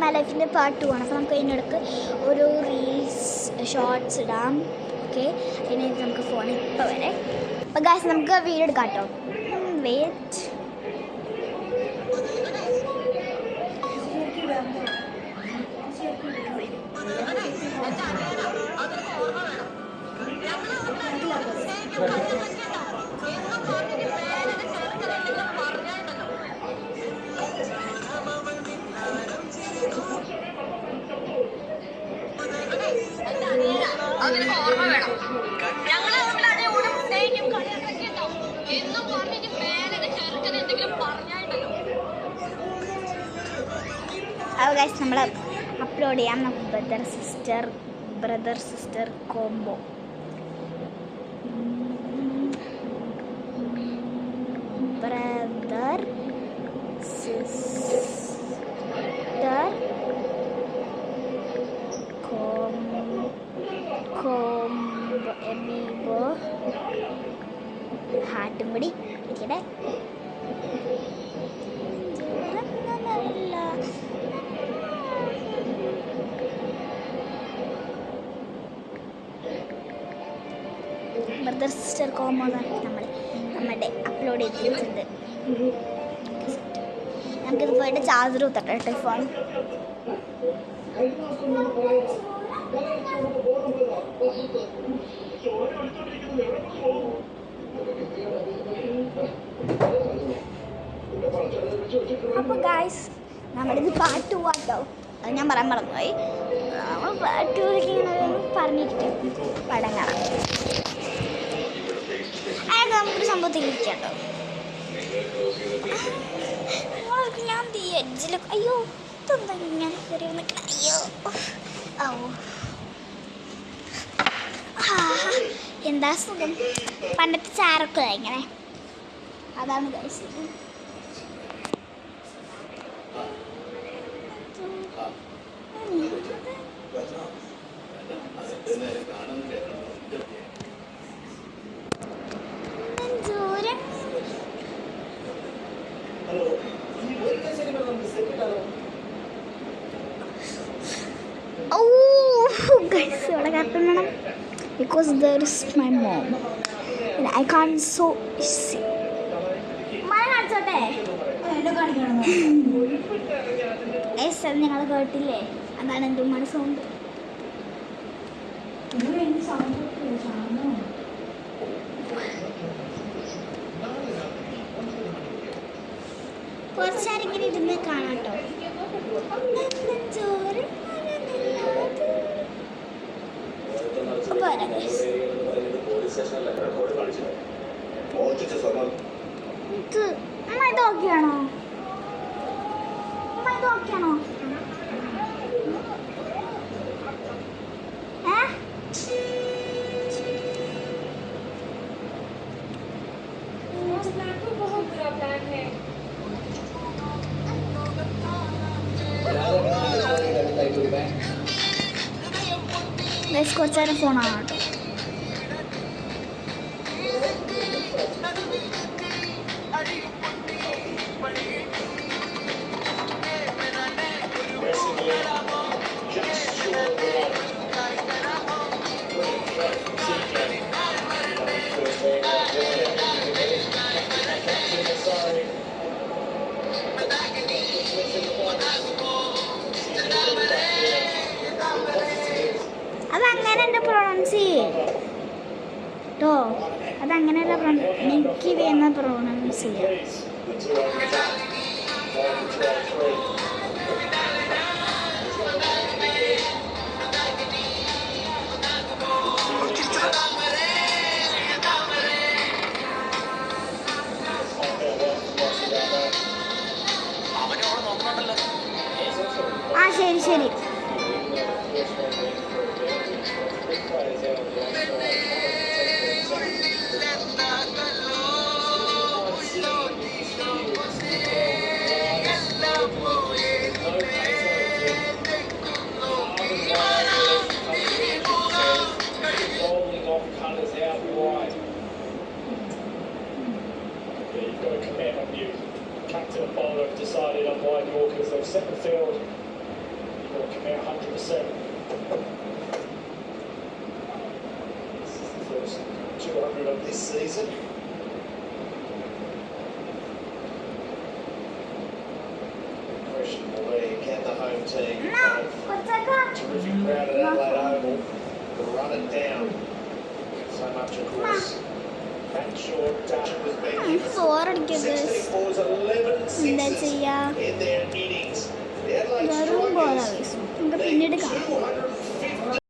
My ലൈഫിൻ്റെ part 2 ആണ്. അപ്പോൾ നമുക്ക് അതിനിടക്ക് ഒരു റീൽസ് ഷോർട്സ് ഇടാം. ഓക്കെ, അതിനായിട്ട് നമുക്ക് ഫോൺ ഇപ്പോൾ വരെ. അപ്പോൾ ഗായ്സ് നമുക്ക് വീഡിയോ എടുക്കാം കേട്ടോ. വെയിറ്റ്. അപ്പോൾ ഗൈസ് നമ്മൾ അപ്ലോഡ് ചെയ്യാം. നമുക്ക് brother sister combo. Brother sister combo എബിബോ ഹാർട്ടും കൂടി ഇരിക്കട്ടെ. ബ്രദർ സിസ്റ്റർ കോംബോ നമ്മൾ നമ്മുടെ അപ്ലോഡ് ചെയ്തിട്ടുണ്ട്. നമുക്കിത് പോയിട്ട് ചാർജർ കുത്തട്ടെ കേട്ടോ ഫോൺ. അപ്പോൾ ഗായ്സ് നമ്മളിത് പാർട്ട് 2 ആട്ടോ. അത് ഞാൻ പറയാൻ മറന്നുപോയി. നമ്മൾ പാർട്ട് 2 ഇങ്ങനെ പറഞ്ഞിട്ട് പടം കാണാം. അതൊക്കെ നമുക്കൊരു സംഭവത്തിൽ ഇരിക്കാട്ടോ. ഞാൻ എഡ്ജിലൊക്കെ അയ്യോ ഇതെന്താ ഇങ്ങനെ കയറി വന്നിട്ട് അയ്യോ ഓ എന്താ സുഖം. പണ്ടത്തെ ചാരൊക്കെ ഇങ്ങനെ അതാണ് guys. Because there is my mom and I can't so see. നിങ്ങൾ കേട്ടില്ലേ? അതാണ് എൻ്റെ ഉമ്മയുടെ സൗണ്ട്. കുറച്ചേരം ഇങ്ങനെ ഇരുന്ന് കാണാട്ടോ. ഇതൊക്കെയാണോ? കുറച്ചേരം ഫോണാണ് കേട്ടോ. അതങ്ങനെ എൻ്റെ പ്രൊണൗൺസ് കേട്ടോ. അതങ്ങനെയല്ല എനിക്ക് വേണ്ട പ്രൊണൗൺസ് ചെയ്യാം. ആ ശരി ശരി. Captain and bowler have decided on wide Yorkers. They've set the field 7. This is the first 200 of this season. The question will be, can the home team, terrific crowd at Adelaide Oval, run it down? So much, of course. Matt Short was being 64 was 11 sixes in their innings. The Adelaide Strikers, പിന്നീട് കാണാം.